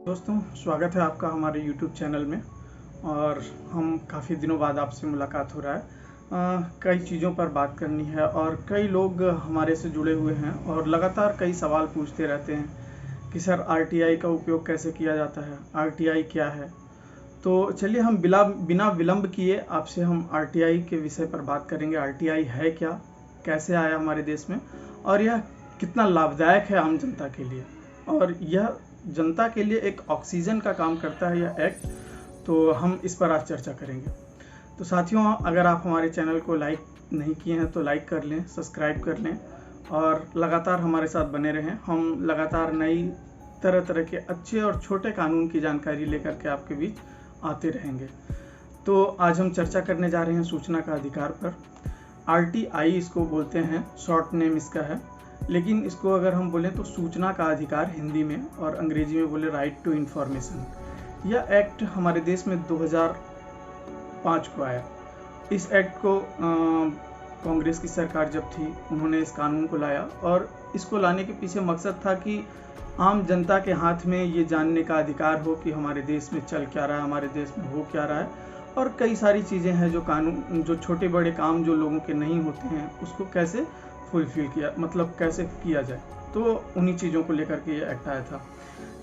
दोस्तों, स्वागत है आपका हमारे YouTube चैनल में। और हम काफ़ी दिनों बाद आपसे मुलाकात हो रहा है। कई चीज़ों पर बात करनी है और कई लोग हमारे से जुड़े हुए हैं और लगातार कई सवाल पूछते रहते हैं कि सर RTI का उपयोग कैसे किया जाता है, RTI क्या है। तो चलिए हम बिना विलंब किए आपसे हम RTI के विषय पर बात करेंगे। RTI है क्या, कैसे आया हमारे देश में और यह कितना लाभदायक है आम जनता के लिए, और यह जनता के लिए एक ऑक्सीजन का काम करता है यह एक्ट। तो हम इस पर आज चर्चा करेंगे। तो साथियों, अगर आप हमारे चैनल को लाइक नहीं किए हैं तो लाइक कर लें, सब्सक्राइब कर लें और लगातार हमारे साथ बने रहें। हम लगातार नई तरह तरह के अच्छे और छोटे कानून की जानकारी लेकर के आपके बीच आते रहेंगे। तो आज हम चर्चा करने जा रहे हैं सूचना का अधिकार पर। RTI इसको बोलते हैं, शॉर्ट नेम इसका है, लेकिन इसको अगर हम बोलें तो सूचना का अधिकार हिंदी में, और अंग्रेजी में बोले राइट टू इन्फॉर्मेशन। यह एक्ट हमारे देश में 2005 को आया। इस एक्ट को कांग्रेस की सरकार जब थी उन्होंने इस कानून को लाया, और इसको लाने के पीछे मकसद था कि आम जनता के हाथ में ये जानने का अधिकार हो कि हमारे देश में चल क्या रहा है, हमारे देश में हो क्या रहा है, और कई सारी चीज़ें हैं जो कानून, जो छोटे बड़े काम जो लोगों के नहीं होते हैं उसको कैसे फुलफिल किया, मतलब कैसे किया जाए। तो उन्हीं चीज़ों को लेकर के ये एक्ट आया था।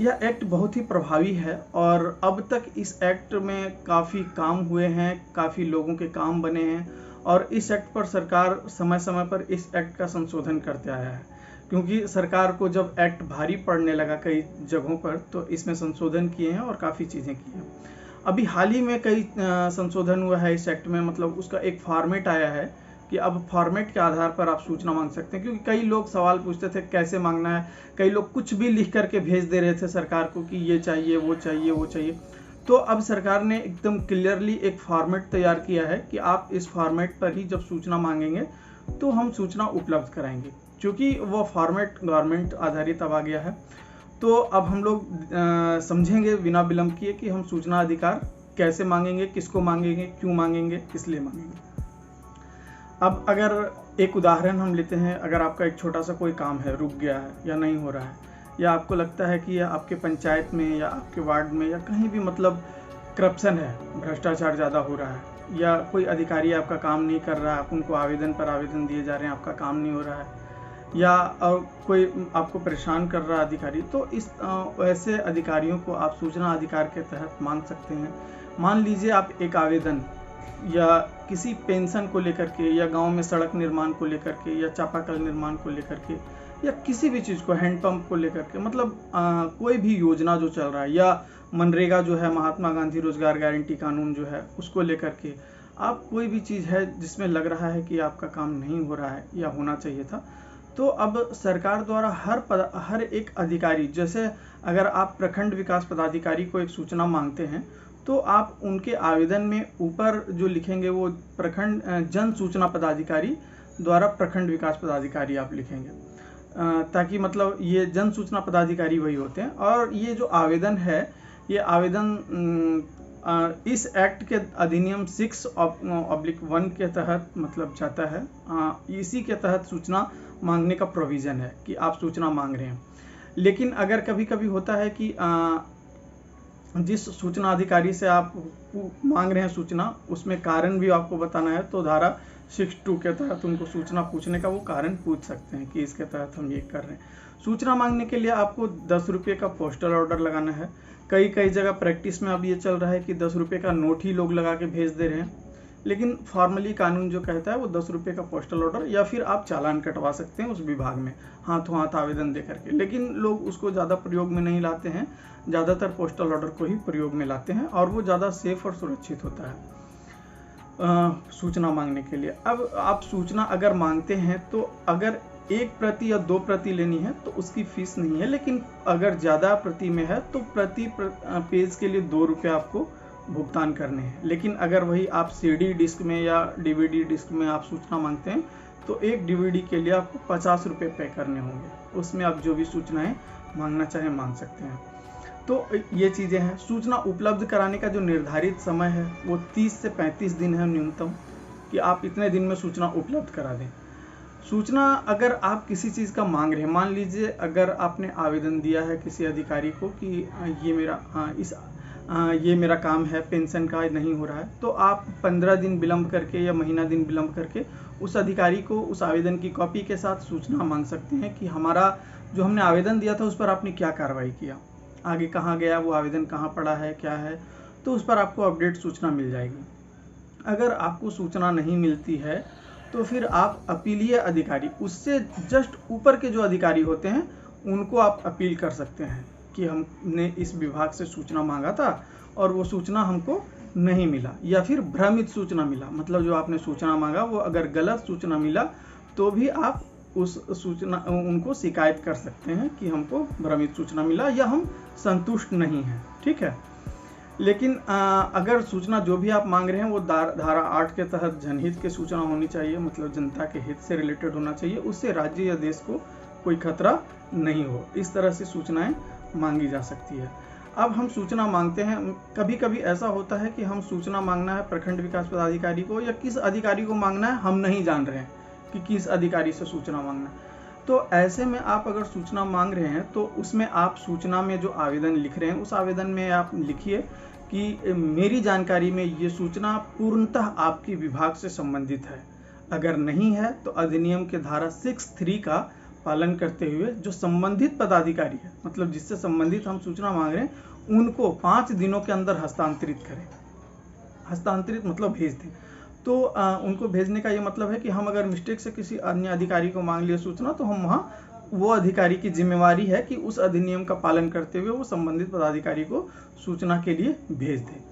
यह एक्ट बहुत ही प्रभावी है और अब तक इस एक्ट में काफ़ी काम हुए हैं, काफ़ी लोगों के काम बने हैं, और इस एक्ट पर सरकार समय समय पर इस एक्ट का संशोधन करते आया है, क्योंकि सरकार को जब एक्ट भारी पड़ने लगा कई जगहों पर तो इसमें संशोधन किए हैं और काफ़ी चीज़ें की हैं। अभी हाल ही में कई संशोधन हुआ है इस एक्ट में, मतलब उसका एक फॉर्मेट आया है कि अब फॉर्मेट के आधार पर आप सूचना मांग सकते हैं। क्योंकि कई लोग सवाल पूछते थे कैसे मांगना है, कई लोग कुछ भी लिख करके भेज दे रहे थे सरकार को कि ये चाहिए वो चाहिए वो चाहिए। तो अब सरकार ने एकदम क्लियरली एक फॉर्मेट तैयार किया है कि आप इस फॉर्मेट पर ही जब सूचना मांगेंगे तो हम सूचना उपलब्ध कराएंगे, क्योंकि वो फॉर्मेट गवर्नमेंट आधारित अब आ गया है। तो अब हम लोग समझेंगे बिना विलंब किए कि हम सूचना अधिकार कैसे मांगेंगे, किसको मांगेंगे, क्यों मांगेंगे, किस लिए मांगेंगे। अब अगर एक उदाहरण हम लेते हैं, अगर आपका एक छोटा सा कोई काम है, रुक गया है या नहीं हो रहा है, या आपको लगता है कि आपके पंचायत में या आपके वार्ड में या कहीं भी मतलब करप्शन है, भ्रष्टाचार ज़्यादा हो रहा है, या कोई अधिकारी आपका काम नहीं कर रहा है, आप उनको आवेदन पर आवेदन दिए जा रहे हैं, आपका काम नहीं हो रहा है, या और कोई आपको परेशान कर रहा है अधिकारी, तो इस ऐसे अधिकारियों को आप सूचना अधिकार के तहत मांग सकते हैं। मान लीजिए आप एक आवेदन या किसी पेंशन को लेकर के, या गांव में सड़क निर्माण को लेकर के, या चापाकल निर्माण को लेकर के, या किसी भी चीज़ को, हैंडपंप को लेकर के, मतलब कोई भी योजना जो चल रहा है, या मनरेगा जो है, महात्मा गांधी रोजगार गारंटी कानून जो है, उसको लेकर के आप कोई भी चीज़ है जिसमें लग रहा है कि आपका काम नहीं हो रहा है या होना चाहिए था, तो अब सरकार द्वारा हर एक अधिकारी, जैसे अगर आप प्रखंड विकास पदाधिकारी को एक सूचना मांगते हैं तो आप उनके आवेदन में ऊपर जो लिखेंगे वो प्रखंड जन सूचना पदाधिकारी द्वारा प्रखंड विकास पदाधिकारी आप लिखेंगे, ताकि मतलब ये जन सूचना पदाधिकारी वही होते हैं। और ये जो आवेदन है, ये आवेदन इस एक्ट के अधिनियम 6/1 के तहत मतलब जाता है। इसी के तहत सूचना मांगने का प्रोविज़न है कि आप सूचना मांग रहे हैं। लेकिन अगर कभी कभी होता है कि जिस सूचना अधिकारी से आप मांग रहे हैं सूचना, उसमें कारण भी आपको बताना है, तो धारा 62 के तहत उनको सूचना पूछने का वो कारण पूछ सकते हैं कि इसके तहत हम ये कर रहे हैं। सूचना मांगने के लिए आपको 10 रुपये का पोस्टल ऑर्डर लगाना है। कई जगह प्रैक्टिस में अब ये चल रहा है कि 10 रुपये का नोट ही लोग लगा के भेज दे रहे हैं, लेकिन फॉर्मली कानून जो कहता है वो 10 रुपये का पोस्टल ऑर्डर, या फिर आप चालान कटवा सकते हैं उस विभाग में हाथों हाथ आवेदन दे करके। लेकिन लोग उसको ज़्यादा प्रयोग में नहीं लाते हैं, ज़्यादातर पोस्टल ऑर्डर को ही प्रयोग में लाते हैं, और वो ज़्यादा सेफ और सुरक्षित होता है सूचना मांगने के लिए। अब आप सूचना अगर मांगते हैं तो अगर 1 प्रति या 2 प्रति लेनी है तो उसकी फीस नहीं है, लेकिन अगर ज़्यादा प्रति में है तो प्रति पेज के लिए 2 रुपये आपको भुगतान करने हैं। लेकिन अगर वही आप CD डिस्क में या DVD डिस्क में आप सूचना मांगते हैं तो एक DVD के लिए आपको 50 रुपये पे करने होंगे। उसमें आप जो भी सूचनाएं मांगना चाहें मांग सकते हैं। तो ये चीज़ें हैं। सूचना उपलब्ध कराने का जो निर्धारित समय है वो 30 से 35 दिन है न्यूनतम, कि आप इतने दिन में सूचना उपलब्ध करा दें। सूचना अगर आप किसी चीज़ का मांग रहे हैं, मान लीजिए अगर आपने आवेदन दिया है किसी अधिकारी को कि ये मेरा काम है, पेंशन का नहीं हो रहा है, तो आप 15 दिन विलंब करके या महीना दिन विलंब करके उस अधिकारी को उस आवेदन की कॉपी के साथ सूचना मांग सकते हैं कि हमारा जो हमने आवेदन दिया था उस पर आपने क्या कार्रवाई किया, आगे कहाँ गया, वो आवेदन कहाँ पड़ा है, क्या है, तो उस पर आपको अपडेट सूचना मिल जाएगी। अगर आपको सूचना नहीं मिलती है तो फिर आप अपीलीय अधिकारी, उससे जस्ट ऊपर के जो अधिकारी होते हैं उनको आप अपील कर सकते हैं कि हमने इस विभाग से सूचना मांगा था और वो सूचना हमको नहीं मिला, या फिर भ्रमित सूचना मिला, मतलब जो आपने सूचना मांगा वो अगर गलत सूचना मिला तो भी आप उस सूचना उनको शिकायत कर सकते हैं कि हमको भ्रमित सूचना मिला या हम संतुष्ट नहीं हैं। ठीक है, लेकिन अगर सूचना जो भी आप मांग रहे हैं वो धारा 8 के तहत जनहित की सूचना होनी चाहिए, मतलब जनता के हित से रिलेटेड होना चाहिए, उससे राज्य या देश को कोई खतरा नहीं हो, इस तरह से सूचनाएं मांगी जा सकती है। अब हम सूचना मांगते हैं, कभी कभी ऐसा होता है कि हम सूचना मांगना है प्रखंड विकास पदाधिकारी को या किस अधिकारी को मांगना है हम नहीं जान रहे हैं कि किस अधिकारी से सूचना मांगना है। तो ऐसे में आप अगर सूचना मांग रहे हैं तो उसमें आप सूचना में जो आवेदन लिख रहे हैं उस आवेदन में आप लिखिए कि मेरी जानकारी में ये सूचना पूर्णतः आपके विभाग से संबंधित है। अगर नहीं है तो अधिनियम के धारा 6(3) का पालन करते हुए जो संबंधित पदाधिकारी है, मतलब जिससे संबंधित हम सूचना मांग रहे हैं, उनको 5 दिनों के अंदर हस्तांतरित करें। हस्तांतरित मतलब भेज दें। तो उनको भेजने का ये मतलब है कि हम अगर मिस्टेक से किसी अन्य अधिकारी को मांग लिए सूचना, तो हम वहाँ वो अधिकारी की जिम्मेवारी है कि उस अधिनियम का पालन करते हुए वो संबंधित पदाधिकारी को सूचना के लिए भेज दें।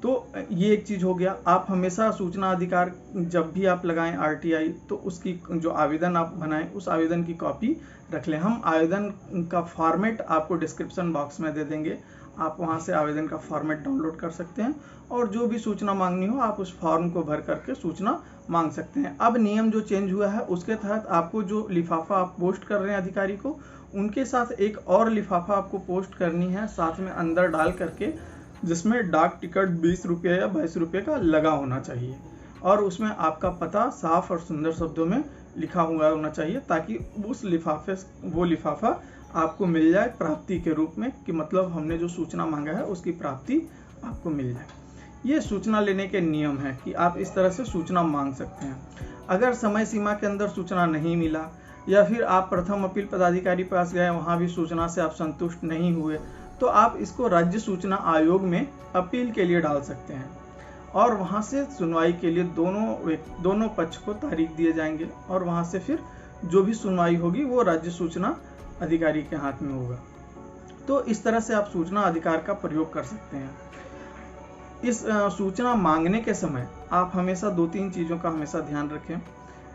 तो ये एक चीज़ हो गया। आप हमेशा सूचना अधिकार जब भी आप लगाएं RTI, तो उसकी जो आवेदन आप बनाएं उस आवेदन की कॉपी रख लें। हम आवेदन का फॉर्मेट आपको डिस्क्रिप्शन बॉक्स में दे देंगे, आप वहां से आवेदन का फॉर्मेट डाउनलोड कर सकते हैं और जो भी सूचना मांगनी हो आप उस फॉर्म को भर करके सूचना मांग सकते हैं। अब नियम जो चेंज हुआ है उसके तहत आपको जो लिफाफा आप पोस्ट कर रहे हैं अधिकारी को, उनके साथ एक और लिफाफा आपको पोस्ट करनी है साथ में अंदर डाल करके, जिसमें डाक टिकट 20 रुपये या 22 रुपये का लगा होना चाहिए और उसमें आपका पता साफ और सुंदर शब्दों में लिखा हुआ होना चाहिए, ताकि उस वो लिफाफा आपको मिल जाए प्राप्ति के रूप में, कि मतलब हमने जो सूचना मांगा है उसकी प्राप्ति आपको मिल जाए। ये सूचना लेने के नियम है कि आप इस तरह से सूचना मांग सकते हैं। अगर समय सीमा के अंदर सूचना नहीं मिला या फिर आप प्रथम अपील पदाधिकारी पास गए, वहाँ भी सूचना से आप संतुष्ट नहीं हुए, तो आप इसको राज्य सूचना आयोग में अपील के लिए डाल सकते हैं और वहाँ से सुनवाई के लिए दोनों पक्ष को तारीख दिए जाएंगे और वहाँ से फिर जो भी सुनवाई होगी वो राज्य सूचना अधिकारी के हाथ में होगा। तो इस तरह से आप सूचना अधिकार का प्रयोग कर सकते हैं। इस सूचना मांगने के समय आप हमेशा 2-3 चीज़ों का हमेशा ध्यान रखें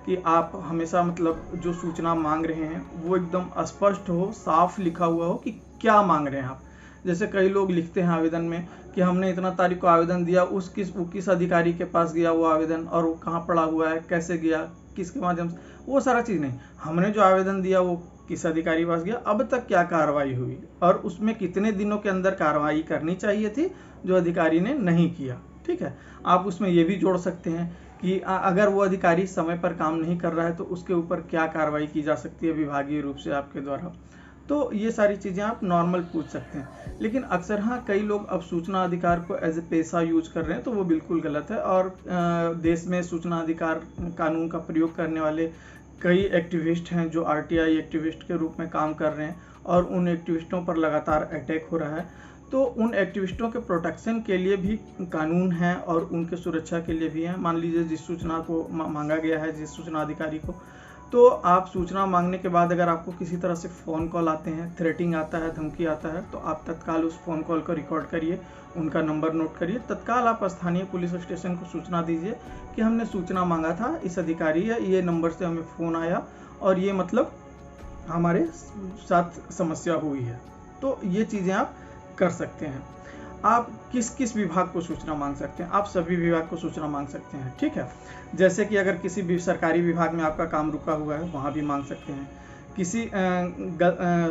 कि आप हमेशा मतलब जो सूचना मांग रहे हैं वो एकदम स्पष्ट हो, साफ लिखा हुआ हो कि क्या मांग रहे हैं आप। जैसे कई लोग लिखते हैं आवेदन में कि हमने इतना तारीख को आवेदन दिया, वो किस अधिकारी के पास गया वो आवेदन, और वो कहाँ पड़ा हुआ है, कैसे गया, किसके माध्यम से, वो सारा चीज़ नहीं। हमने जो आवेदन दिया वो किस अधिकारी के पास गया, अब तक क्या कार्रवाई हुई और उसमें कितने दिनों के अंदर कार्रवाई करनी चाहिए थी जो अधिकारी ने नहीं किया। ठीक है, आप उसमें ये भी जोड़ सकते हैं कि अगर वो अधिकारी समय पर काम नहीं कर रहा है तो उसके ऊपर क्या कार्रवाई की जा सकती है विभागीय रूप से आपके द्वारा। तो ये सारी चीज़ें आप नॉर्मल पूछ सकते हैं। लेकिन अक्सर हाँ, कई लोग अब सूचना अधिकार को एज ए पेशा यूज कर रहे हैं, तो वो बिल्कुल गलत है। और देश में सूचना अधिकार कानून का प्रयोग करने वाले कई एक्टिविस्ट हैं जो RTI एक्टिविस्ट के रूप में काम कर रहे हैं और उन एक्टिविस्टों पर लगातार अटैक हो रहा है। तो उन एक्टिविस्टों के प्रोटेक्शन के लिए भी कानून है और उनके सुरक्षा के लिए भी है। मान लीजिए जिस सूचना को मांगा गया है, जिस सूचना अधिकारी को, तो आप सूचना मांगने के बाद अगर आपको किसी तरह से फ़ोन कॉल आते हैं, थ्रेटिंग आता है, धमकी आता है, तो आप तत्काल उस फ़ोन कॉल को रिकॉर्ड करिए, उनका नंबर नोट करिए, तत्काल आप स्थानीय पुलिस स्टेशन को सूचना दीजिए कि हमने सूचना मांगा था, इस अधिकारी या ये नंबर से हमें फ़ोन आया और ये मतलब हमारे साथ समस्या हुई है। तो ये चीज़ें आप कर सकते हैं। आप किस किस विभाग को सूचना मांग सकते हैं? आप सभी विभाग को सूचना मांग सकते हैं। ठीक है, जैसे कि अगर किसी भी सरकारी विभाग में आपका काम रुका हुआ है, वहाँ भी मांग सकते हैं। किसी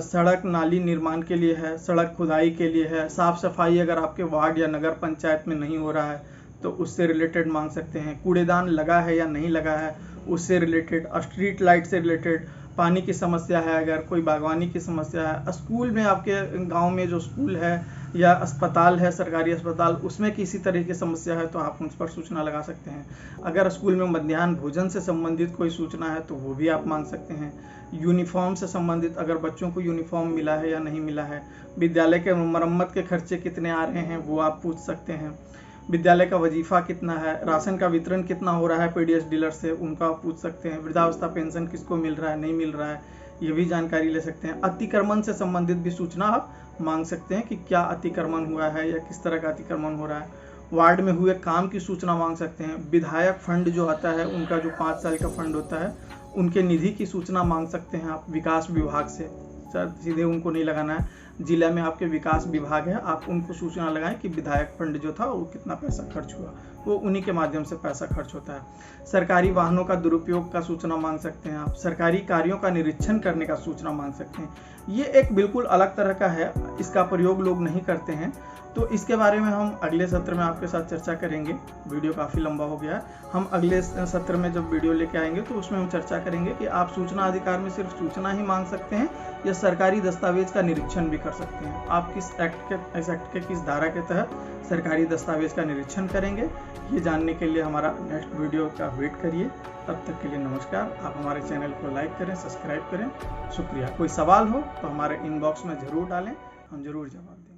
सड़क नाली निर्माण के लिए है, सड़क खुदाई के लिए है, साफ सफाई अगर आपके वार्ड या नगर पंचायत में नहीं हो रहा है तो उससे रिलेटेड मांग सकते हैं। कूड़ेदान लगा है या नहीं लगा है उससे रिलेटेड, स्ट्रीट लाइट से रिलेटेड, पानी की समस्या है, अगर कोई बागवानी की समस्या है, स्कूल में आपके गांव में जो स्कूल है या अस्पताल है, सरकारी अस्पताल, उसमें किसी तरह की समस्या है तो आप उस पर सूचना लगा सकते हैं। अगर स्कूल में मध्याह्न भोजन से संबंधित कोई सूचना है तो वो भी आप मांग सकते हैं। यूनिफॉर्म से संबंधित, अगर बच्चों को यूनिफॉर्म मिला है या नहीं मिला है, विद्यालय के मरम्मत के खर्चे कितने आ रहे हैं वो आप पूछ सकते हैं। विद्यालय का वजीफा कितना है, राशन का वितरण कितना हो रहा है पीडीएस डीलर से, उनका आप पूछ सकते हैं। वृद्धावस्था पेंशन किसको मिल रहा है, नहीं मिल रहा है, ये भी जानकारी ले सकते हैं। अतिक्रमण से संबंधित भी सूचना आप मांग सकते हैं कि क्या अतिक्रमण हुआ है या किस तरह का अतिक्रमण हो रहा है। वार्ड में हुए काम की सूचना मांग सकते हैं। विधायक फंड जो आता है, उनका जो 5 साल का फंड होता है, उनके निधि की सूचना मांग सकते हैं आप विकास विभाग से। सर सीधे उनको नहीं लगाना है, जिला में आपके विकास विभाग है, आप उनको सूचना लगाएं कि विधायक फंड जो था वो कितना पैसा खर्च हुआ, वो उन्हीं के माध्यम से पैसा खर्च होता है। सरकारी वाहनों का दुरुपयोग का सूचना मांग सकते हैं आप। सरकारी कार्यों का निरीक्षण करने का सूचना मांग सकते हैं। ये एक बिल्कुल अलग तरह का है, इसका प्रयोग लोग नहीं करते हैं, तो इसके बारे में हम अगले सत्र में आपके साथ चर्चा करेंगे। वीडियो काफ़ी लंबा हो गया है, हम अगले सत्र में जब वीडियो लेके आएंगे तो उसमें हम चर्चा करेंगे कि आप सूचना अधिकार में सिर्फ सूचना ही मांग सकते हैं या सरकारी दस्तावेज का निरीक्षण भी कर सकते हैं। आप किस इस एक्ट के किस धारा के तहत सरकारी दस्तावेज का निरीक्षण करेंगे, ये जानने के लिए हमारा नेक्स्ट वीडियो का वेट करिए। तब तक के लिए नमस्कार। आप हमारे चैनल को लाइक करें, सब्सक्राइब करें। शुक्रिया। कोई सवाल हो तो हमारे इनबॉक्स में ज़रूर डालें, हम ज़रूर जवाब देंगे।